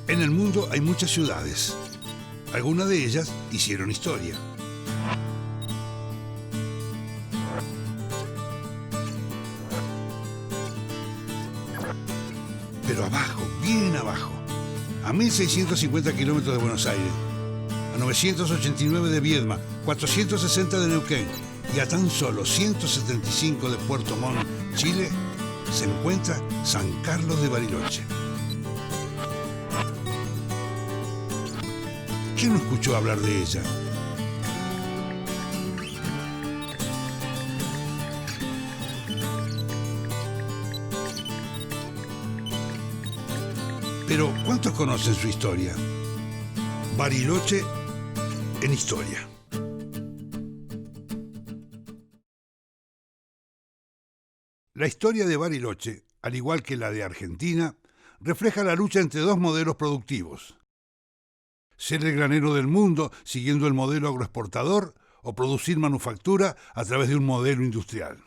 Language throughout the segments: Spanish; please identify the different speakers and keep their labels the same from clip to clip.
Speaker 1: En el mundo hay muchas ciudades. Algunas de ellas hicieron historia. Pero abajo, bien abajo, a 1.650 kilómetros de Buenos Aires, a 989 de Viedma, 460 de Neuquén y a tan solo 175 de Puerto Montt, Chile, se encuentra San Carlos de Bariloche. ¿Quién no escuchó hablar de ella? Pero, ¿cuántos conocen su historia? Bariloche en historia. La historia de Bariloche, al igual que la de Argentina, refleja la lucha entre dos modelos productivos. Ser el granero del mundo siguiendo el modelo agroexportador o producir manufactura a través de un modelo industrial.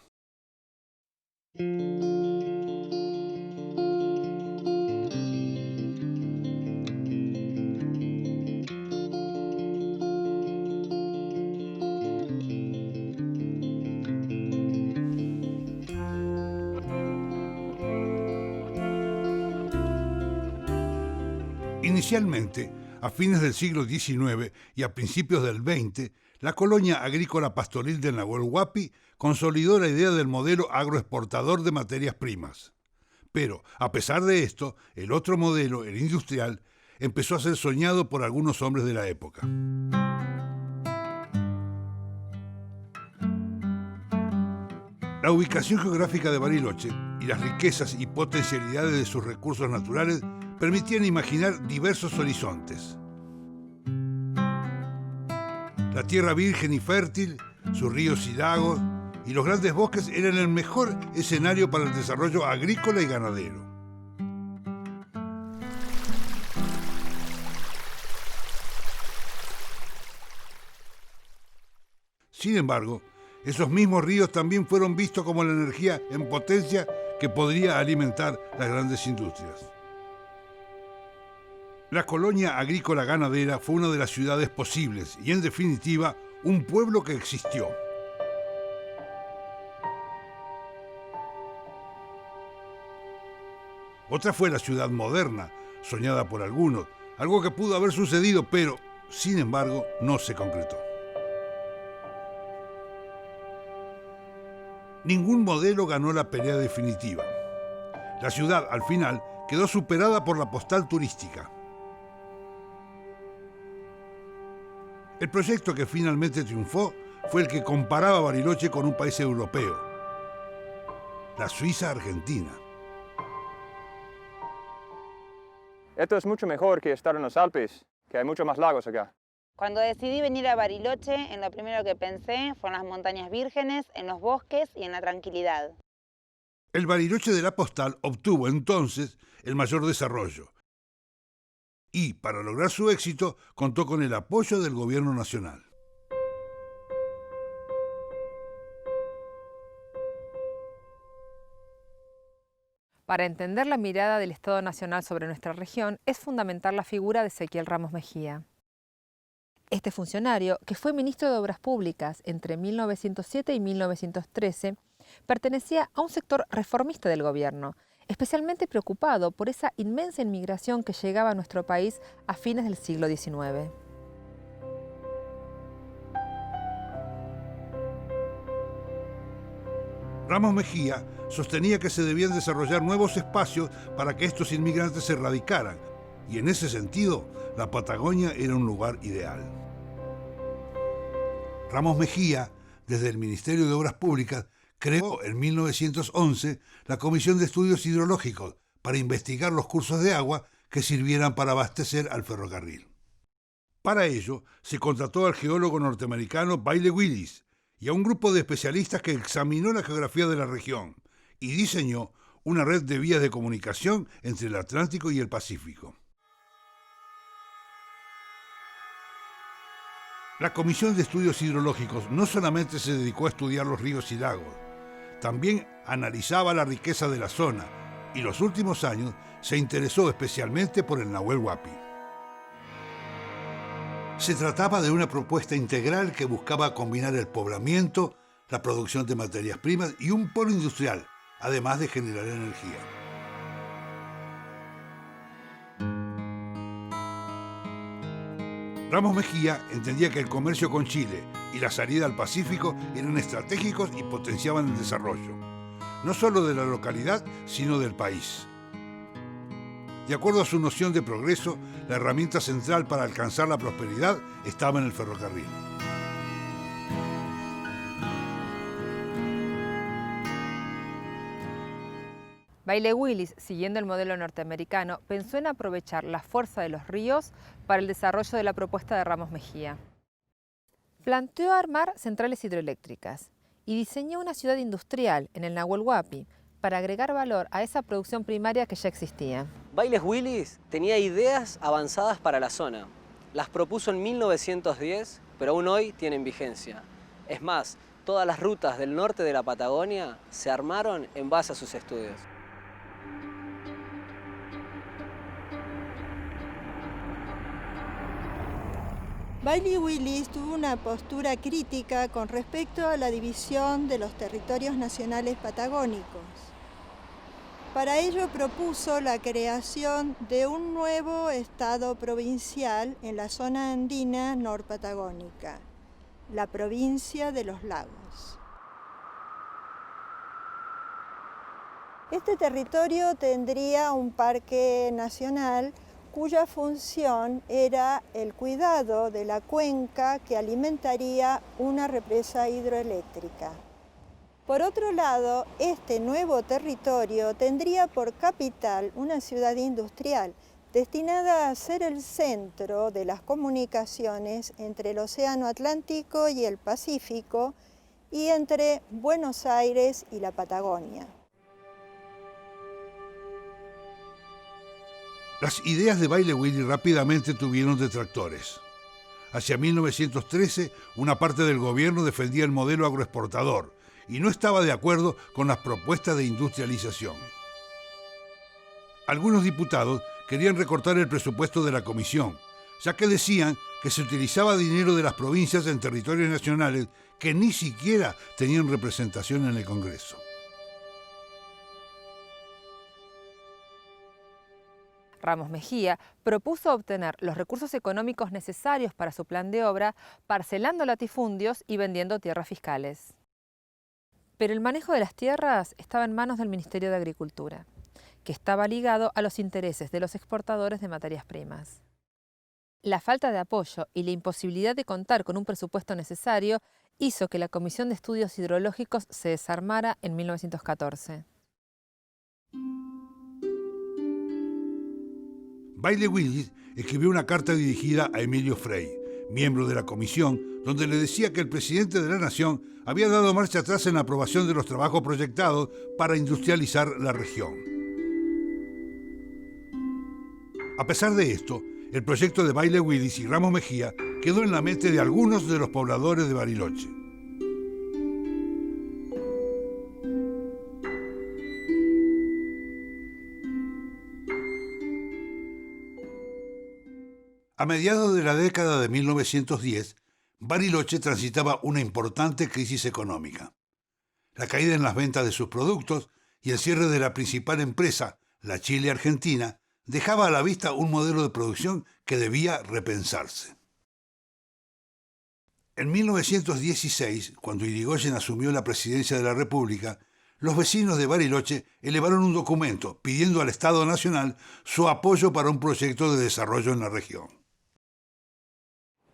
Speaker 1: Inicialmente, a fines del siglo XIX y a principios del XX, la colonia agrícola pastoril del Nahuel Huapi consolidó la idea del modelo agroexportador de materias primas. Pero, a pesar de esto, el otro modelo, el industrial, empezó a ser soñado por algunos hombres de la época. La ubicación geográfica de Bariloche y las riquezas y potencialidades de sus recursos naturales permitían imaginar diversos horizontes. La tierra virgen y fértil, sus ríos y lagos y los grandes bosques eran el mejor escenario para el desarrollo agrícola y ganadero. Sin embargo, esos mismos ríos también fueron vistos como la energía en potencia que podría alimentar las grandes industrias. La colonia agrícola ganadera fue una de las ciudades posibles y, en definitiva, un pueblo que existió. Otra fue la ciudad moderna, soñada por algunos, algo que pudo haber sucedido, pero, sin embargo, no se concretó. Ningún modelo ganó la pelea definitiva. La ciudad, al final, quedó superada por la postal turística. El proyecto que finalmente triunfó fue el que comparaba Bariloche con un país europeo, la Suiza argentina.
Speaker 2: Esto es mucho mejor que estar en los Alpes, que hay muchos más lagos acá.
Speaker 3: Cuando decidí venir a Bariloche, en lo primero que pensé fue en las montañas vírgenes, en los bosques y en la tranquilidad.
Speaker 1: El Bariloche de la postal obtuvo entonces el mayor desarrollo y, para lograr su éxito, contó con el apoyo del gobierno nacional.
Speaker 4: Para entender la mirada del Estado Nacional sobre nuestra región, es fundamental la figura de Ezequiel Ramos Mejía. Este funcionario, que fue ministro de Obras Públicas entre 1907 y 1913, pertenecía a un sector reformista del gobierno, especialmente preocupado por esa inmensa inmigración que llegaba a nuestro país a fines del siglo XIX.
Speaker 1: Ramos Mejía sostenía que se debían desarrollar nuevos espacios para que estos inmigrantes se radicaran, y en ese sentido, la Patagonia era un lugar ideal. Ramos Mejía, desde el Ministerio de Obras Públicas, creó en 1911 la Comisión de Estudios Hidrológicos para investigar los cursos de agua que sirvieran para abastecer al ferrocarril. Para ello, se contrató al geólogo norteamericano Bailey Willis y a un grupo de especialistas que examinó la geografía de la región y diseñó una red de vías de comunicación entre el Atlántico y el Pacífico. La Comisión de Estudios Hidrológicos no solamente se dedicó a estudiar los ríos y lagos, también analizaba la riqueza de la zona, y los últimos años se interesó especialmente por el Nahuel Huapi. Se trataba de una propuesta integral que buscaba combinar el poblamiento, la producción de materias primas y un polo industrial, además de generar energía. Ramos Mejía entendía que el comercio con Chile y la salida al Pacífico eran estratégicos y potenciaban el desarrollo, no solo de la localidad, sino del país. De acuerdo a su noción de progreso, la herramienta central para alcanzar la prosperidad estaba en el ferrocarril.
Speaker 4: Bailey Willis, siguiendo el modelo norteamericano, pensó en aprovechar la fuerza de los ríos para el desarrollo de la propuesta de Ramos Mejía. Planteó armar centrales hidroeléctricas y diseñó una ciudad industrial en el Nahuel Huapi para agregar valor a esa producción primaria que ya existía.
Speaker 5: Bailey Willis tenía ideas avanzadas para la zona. Las propuso en 1910, pero aún hoy tienen vigencia. Es más, todas las rutas del norte de la Patagonia se armaron en base a sus estudios.
Speaker 6: Bailey Willis tuvo una postura crítica con respecto a la división de los territorios nacionales patagónicos. Para ello propuso la creación de un nuevo estado provincial en la zona andina norpatagónica, la provincia de los lagos. Este territorio tendría un parque nacional cuya función era el cuidado de la cuenca que alimentaría una represa hidroeléctrica. Por otro lado, este nuevo territorio tendría por capital una ciudad industrial destinada a ser el centro de las comunicaciones entre el Océano Atlántico y el Pacífico y entre Buenos Aires y la Patagonia.
Speaker 1: Las ideas de Bailey Willis rápidamente tuvieron detractores. Hacia 1913, una parte del gobierno defendía el modelo agroexportador y no estaba de acuerdo con las propuestas de industrialización. Algunos diputados querían recortar el presupuesto de la comisión, ya que decían que se utilizaba dinero de las provincias en territorios nacionales que ni siquiera tenían representación en el Congreso.
Speaker 4: Ramos Mejía propuso obtener los recursos económicos necesarios para su plan de obra parcelando latifundios y vendiendo tierras fiscales. Pero el manejo de las tierras estaba en manos del Ministerio de Agricultura, que estaba ligado a los intereses de los exportadores de materias primas. La falta de apoyo y la imposibilidad de contar con un presupuesto necesario hizo que la Comisión de Estudios Hidrológicos se desarmara en 1914.
Speaker 1: Bailey Willis escribió una carta dirigida a Emilio Frey, miembro de la comisión, donde le decía que el presidente de la Nación había dado marcha atrás en la aprobación de los trabajos proyectados para industrializar la región. A pesar de esto, el proyecto de Bailey Willis y Ramos Mejía quedó en la mente de algunos de los pobladores de Bariloche. A mediados de la década de 1910, Bariloche transitaba una importante crisis económica. La caída en las ventas de sus productos y el cierre de la principal empresa, la Chile Argentina, dejaba a la vista un modelo de producción que debía repensarse. En 1916, cuando Irigoyen asumió la presidencia de la República, los vecinos de Bariloche elevaron un documento pidiendo al Estado Nacional su apoyo para un proyecto de desarrollo en la región.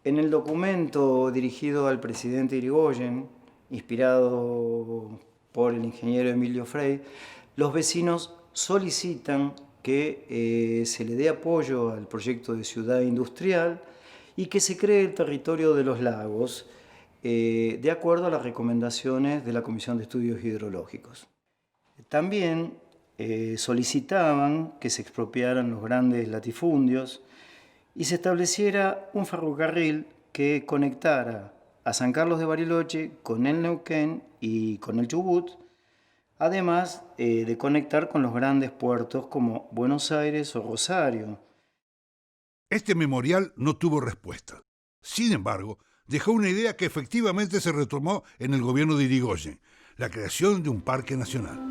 Speaker 7: En el documento dirigido al presidente Irigoyen, inspirado por el ingeniero Emilio Frey, los vecinos solicitan que se le dé apoyo al proyecto de ciudad industrial y que se cree el territorio de los lagos de acuerdo a las recomendaciones de la Comisión de Estudios Hidrológicos. También solicitaban que se expropiaran los grandes latifundios y se estableciera un ferrocarril que conectara a San Carlos de Bariloche con el Neuquén y con el Chubut, además de conectar con los grandes puertos como Buenos Aires o Rosario.
Speaker 1: Este memorial no tuvo respuesta. Sin embargo, dejó una idea que efectivamente se retomó en el gobierno de Irigoyen: la creación de un parque nacional.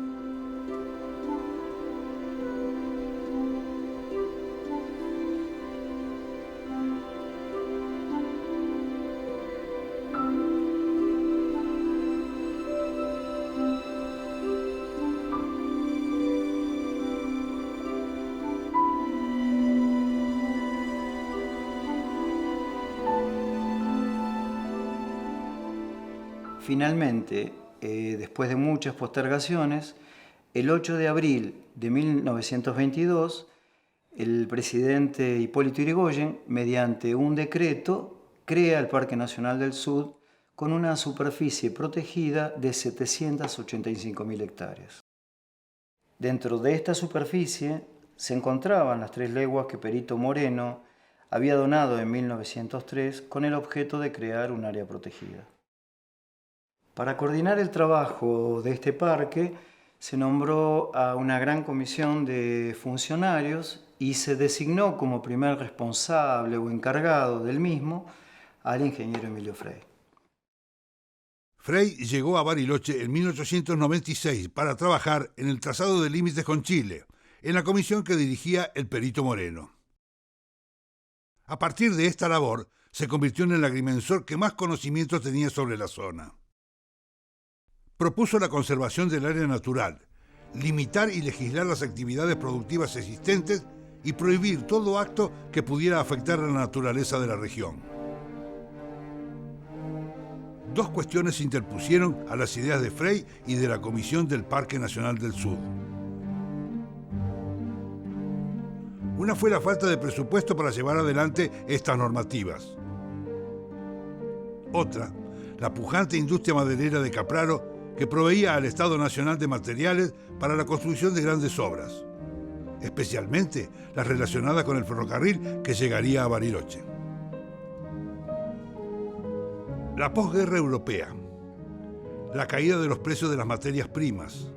Speaker 7: Finalmente, después de muchas postergaciones, el 8 de abril de 1922, el presidente Hipólito Yrigoyen, mediante un decreto, crea el Parque Nacional del Sud con una superficie protegida de 785.000 hectáreas. Dentro de esta superficie se encontraban las 3 leguas que Perito Moreno había donado en 1903 con el objeto de crear un área protegida. Para coordinar el trabajo de este parque, se nombró a una gran comisión de funcionarios y se designó como primer responsable o encargado del mismo al ingeniero Emilio Frey.
Speaker 1: Frey llegó a Bariloche en 1896 para trabajar en el trazado de límites con Chile, en la comisión que dirigía el Perito Moreno. A partir de esta labor, se convirtió en el agrimensor que más conocimientos tenía sobre la zona. Propuso la conservación del área natural, limitar y legislar las actividades productivas existentes y prohibir todo acto que pudiera afectar a la naturaleza de la región. 2 cuestiones se interpusieron a las ideas de Frey y de la Comisión del Parque Nacional del Sud. Una fue la falta de presupuesto para llevar adelante estas normativas. Otra, la pujante industria maderera de Capraro, que proveía al Estado Nacional de materiales para la construcción de grandes obras, especialmente las relacionadas con el ferrocarril que llegaría a Bariloche. La posguerra europea, la caída de los precios de las materias primas,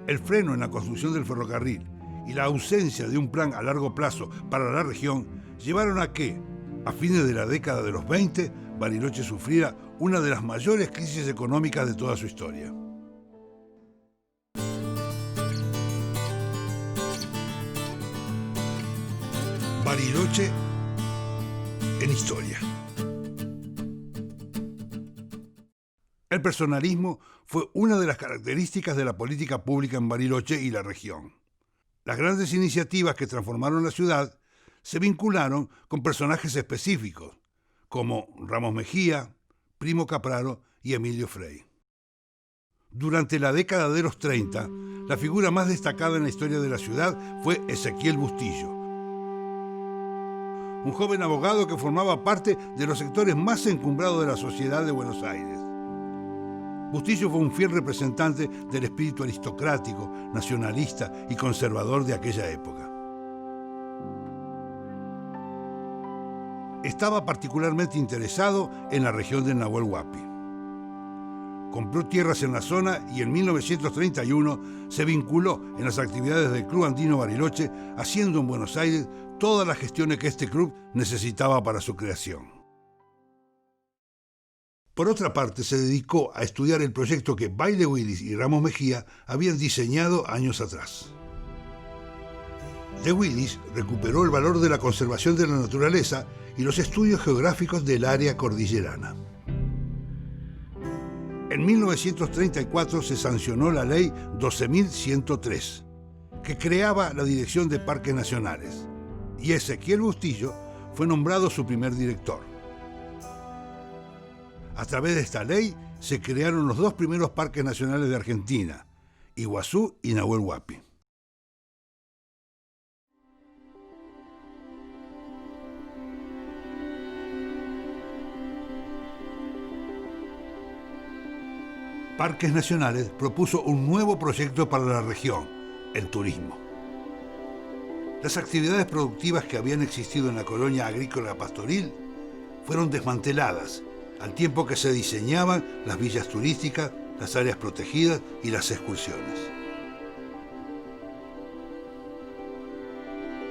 Speaker 1: el freno en la construcción del ferrocarril y la ausencia de un plan a largo plazo para la región llevaron a que, a fines de la década de los 20, Bariloche sufriera una de las mayores crisis económicas de toda su historia. Bariloche en historia. El personalismo fue una de las características de la política pública en Bariloche y la región. Las grandes iniciativas que transformaron la ciudad se vincularon con personajes específicos, como Ramos Mejía, Primo Capraro y Emilio Frey. Durante la década de los 30, la figura más destacada en la historia de la ciudad fue Ezequiel Bustillo, un joven abogado que formaba parte de los sectores más encumbrados de la sociedad de Buenos Aires. Bustillo fue un fiel representante del espíritu aristocrático, nacionalista y conservador de aquella época. Estaba particularmente interesado en la región del Nahuel Huapi. Compró tierras en la zona y en 1931 se vinculó en las actividades del Club Andino Bariloche, haciendo en Buenos Aires todas las gestiones que este club necesitaba para su creación. Por otra parte, se dedicó a estudiar el proyecto que Bayle Willis y Ramos Mejía habían diseñado años atrás. De Willis recuperó el valor de la conservación de la naturaleza y los estudios geográficos del área cordillerana. En 1934 se sancionó la Ley 12.103, que creaba la Dirección de Parques Nacionales, y Ezequiel Bustillo fue nombrado su primer director. A través de esta ley se crearon los 2 primeros parques nacionales de Argentina, Iguazú y Nahuel Huapi. Parques Nacionales propuso un nuevo proyecto para la región, el turismo. Las actividades productivas que habían existido en la colonia agrícola pastoril fueron desmanteladas, al tiempo que se diseñaban las villas turísticas, las áreas protegidas y las excursiones.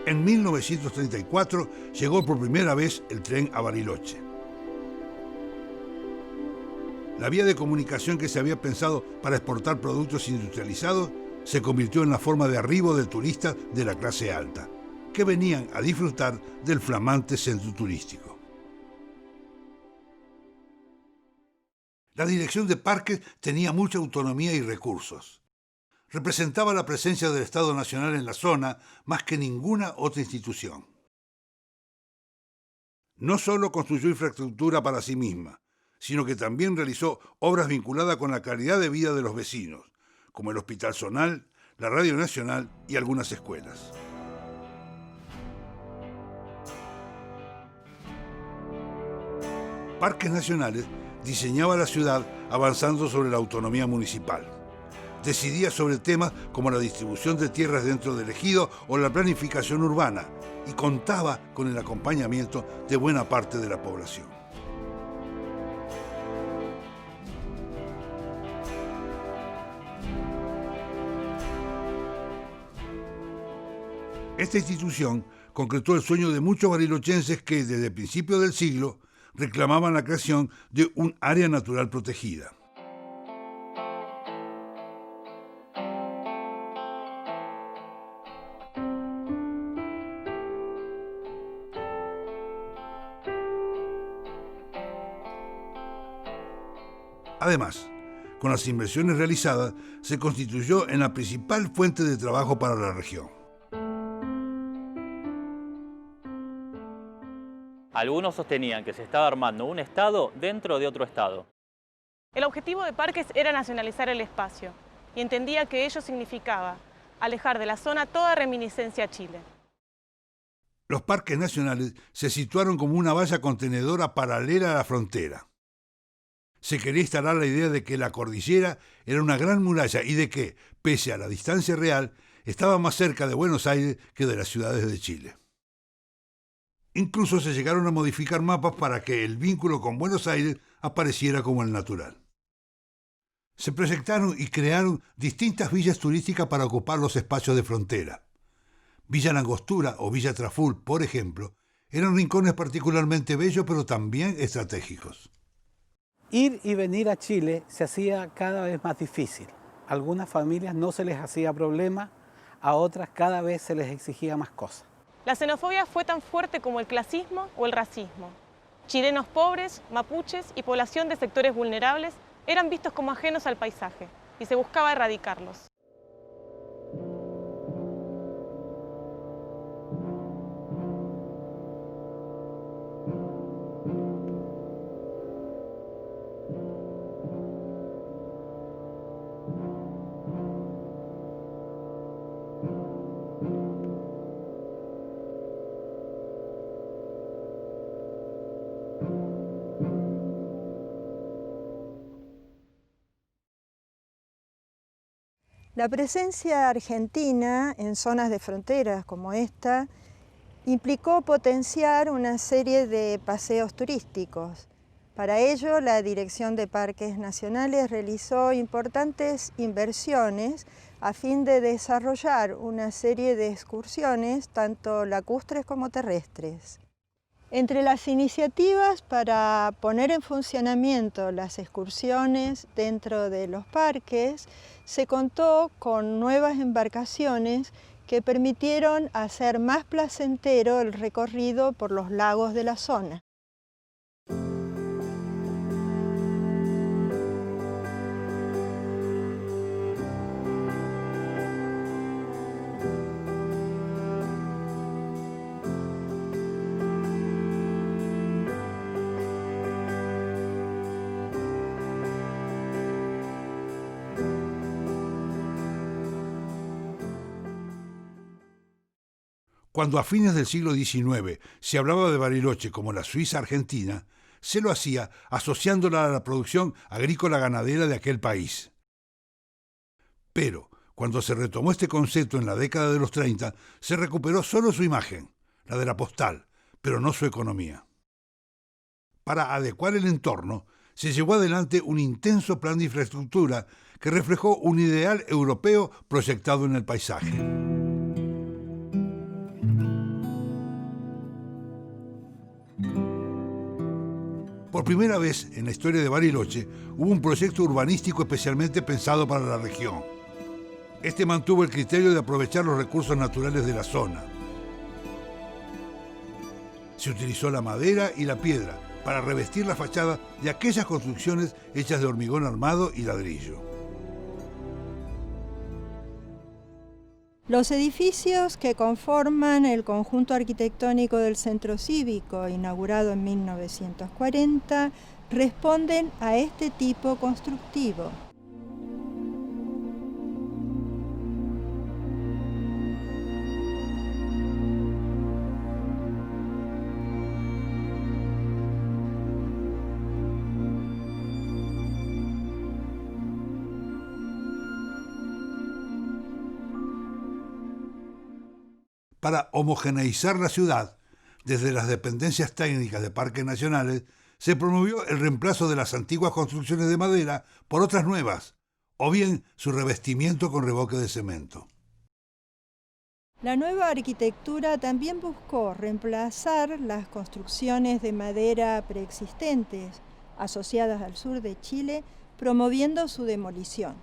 Speaker 1: En 1934 llegó por primera vez el tren a Bariloche. La vía de comunicación que se había pensado para exportar productos industrializados se convirtió en la forma de arribo de turistas de la clase alta, que venían a disfrutar del flamante centro turístico. La dirección de parques tenía mucha autonomía y recursos. Representaba la presencia del Estado Nacional en la zona más que ninguna otra institución. No solo construyó infraestructura para sí misma, sino que también realizó obras vinculadas con la calidad de vida de los vecinos, como el Hospital Zonal, la Radio Nacional y algunas escuelas. Parques Nacionales diseñaba la ciudad avanzando sobre la autonomía municipal. Decidía sobre temas como la distribución de tierras dentro del ejido o la planificación urbana y contaba con el acompañamiento de buena parte de la población. Esta institución concretó el sueño de muchos barilochenses que, desde el principio del siglo, reclamaban la creación de un área natural protegida. Además, con las inversiones realizadas, se constituyó en la principal fuente de trabajo para la región.
Speaker 8: Algunos sostenían que se estaba armando un Estado dentro de otro Estado.
Speaker 9: El objetivo de Parques era nacionalizar el espacio y entendía que ello significaba alejar de la zona toda reminiscencia a Chile.
Speaker 1: Los parques nacionales se situaron como una valla contenedora paralela a la frontera. Se quería instalar la idea de que la cordillera era una gran muralla y de que, pese a la distancia real, estaba más cerca de Buenos Aires que de las ciudades de Chile. Incluso se llegaron a modificar mapas para que el vínculo con Buenos Aires apareciera como el natural. Se proyectaron y crearon distintas villas turísticas para ocupar los espacios de frontera. Villa Langostura o Villa Traful, por ejemplo, eran rincones particularmente bellos pero también estratégicos.
Speaker 10: Ir y venir a Chile se hacía cada vez más difícil. A algunas familias no se les hacía problema, a otras cada vez se les exigía más cosas.
Speaker 9: La xenofobia fue tan fuerte como el clasismo o el racismo. Chilenos pobres, mapuches y población de sectores vulnerables eran vistos como ajenos al paisaje y se buscaba erradicarlos.
Speaker 6: La presencia argentina en zonas de fronteras como esta implicó potenciar una serie de paseos turísticos. Para ello, la Dirección de Parques Nacionales realizó importantes inversiones a fin de desarrollar una serie de excursiones, tanto lacustres como terrestres. Entre las iniciativas para poner en funcionamiento las excursiones dentro de los parques, se contó con nuevas embarcaciones que permitieron hacer más placentero el recorrido por los lagos de la zona.
Speaker 1: Cuando a fines del siglo XIX se hablaba de Bariloche como la Suiza argentina, se lo hacía asociándola a la producción agrícola-ganadera de aquel país. Pero, cuando se retomó este concepto en la década de los 30, se recuperó solo su imagen, la de la postal, pero no su economía. Para adecuar el entorno, se llevó adelante un intenso plan de infraestructura que reflejó un ideal europeo proyectado en el paisaje. Por primera vez en la historia de Bariloche hubo un proyecto urbanístico especialmente pensado para la región. Este mantuvo el criterio de aprovechar los recursos naturales de la zona. Se utilizó la madera y la piedra para revestir la fachada de aquellas construcciones hechas de hormigón armado y ladrillo.
Speaker 6: Los edificios que conforman el conjunto arquitectónico del Centro Cívico, inaugurado en 1940, responden a este tipo constructivo.
Speaker 1: Para homogeneizar la ciudad, desde las dependencias técnicas de parques nacionales, se promovió el reemplazo de las antiguas construcciones de madera por otras nuevas, o bien su revestimiento con revoque de cemento.
Speaker 6: La nueva arquitectura también buscó reemplazar las construcciones de madera preexistentes, asociadas al sur de Chile, promoviendo su demolición.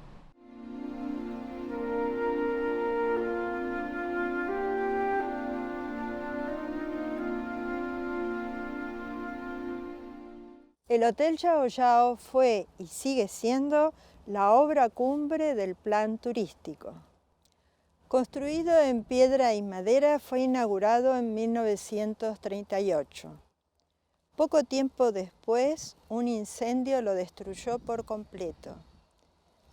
Speaker 6: El Hotel Yao Yao fue y sigue siendo la obra cumbre del plan turístico. Construido en piedra y madera, fue inaugurado en 1938. Poco tiempo después, un incendio lo destruyó por completo.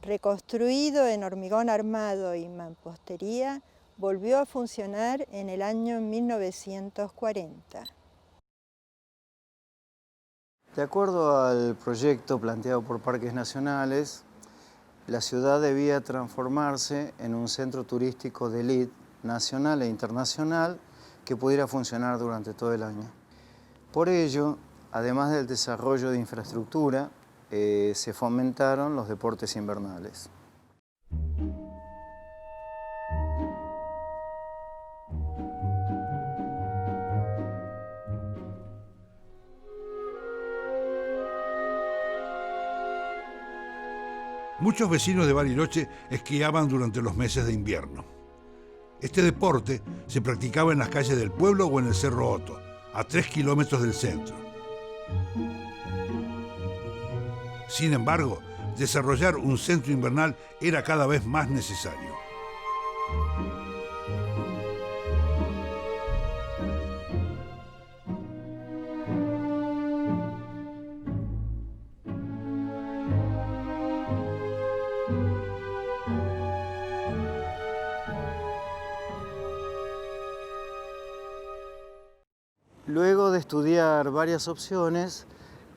Speaker 6: Reconstruido en hormigón armado y mampostería, volvió a funcionar en el año 1940.
Speaker 7: De acuerdo al proyecto planteado por Parques Nacionales, la ciudad debía transformarse en un centro turístico de élite nacional e internacional que pudiera funcionar durante todo el año. Por ello, además del desarrollo de infraestructura, se fomentaron los deportes invernales.
Speaker 1: Muchos vecinos de Bariloche esquiaban durante los meses de invierno. Este deporte se practicaba en las calles del pueblo o en el Cerro Otto, a 3 kilómetros del centro. Sin embargo, desarrollar un centro invernal era cada vez más necesario.
Speaker 7: Luego de estudiar varias opciones,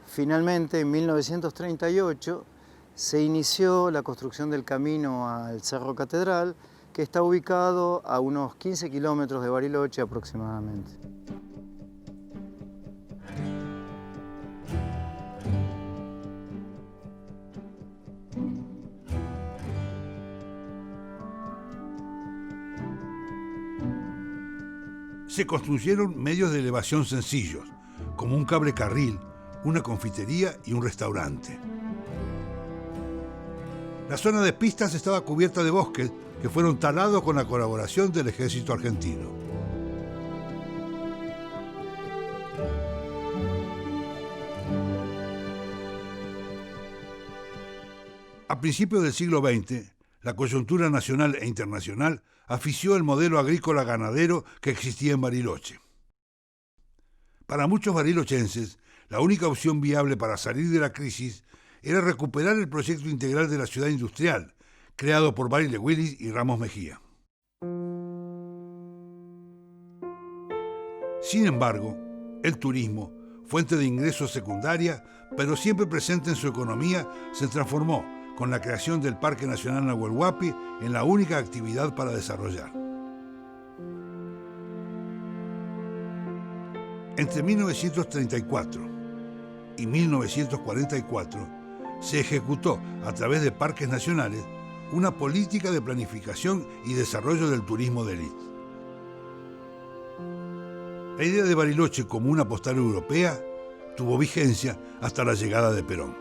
Speaker 7: finalmente en 1938 se inició la construcción del camino al Cerro Catedral, que está ubicado a unos 15 kilómetros de Bariloche aproximadamente.
Speaker 1: Se construyeron medios de elevación sencillos, como un cable carril, una confitería y un restaurante. La zona de pistas estaba cubierta de bosques que fueron talados con la colaboración del ejército argentino. A principios del siglo XX, la coyuntura nacional e internacional afició el modelo agrícola ganadero que existía en Bariloche. Para muchos barilochenses, la única opción viable para salir de la crisis era recuperar el proyecto integral de la ciudad industrial, creado por Barile Willis y Ramos Mejía. Sin embargo, el turismo, fuente de ingresos secundaria, pero siempre presente en su economía, se transformó con la creación del Parque Nacional Nahuel Huapi en la única actividad para desarrollar. Entre 1934 y y 1944, se ejecutó a través de parques nacionales una política de planificación y desarrollo del turismo de élite. La idea de Bariloche como una postal europea tuvo vigencia hasta la llegada de Perón.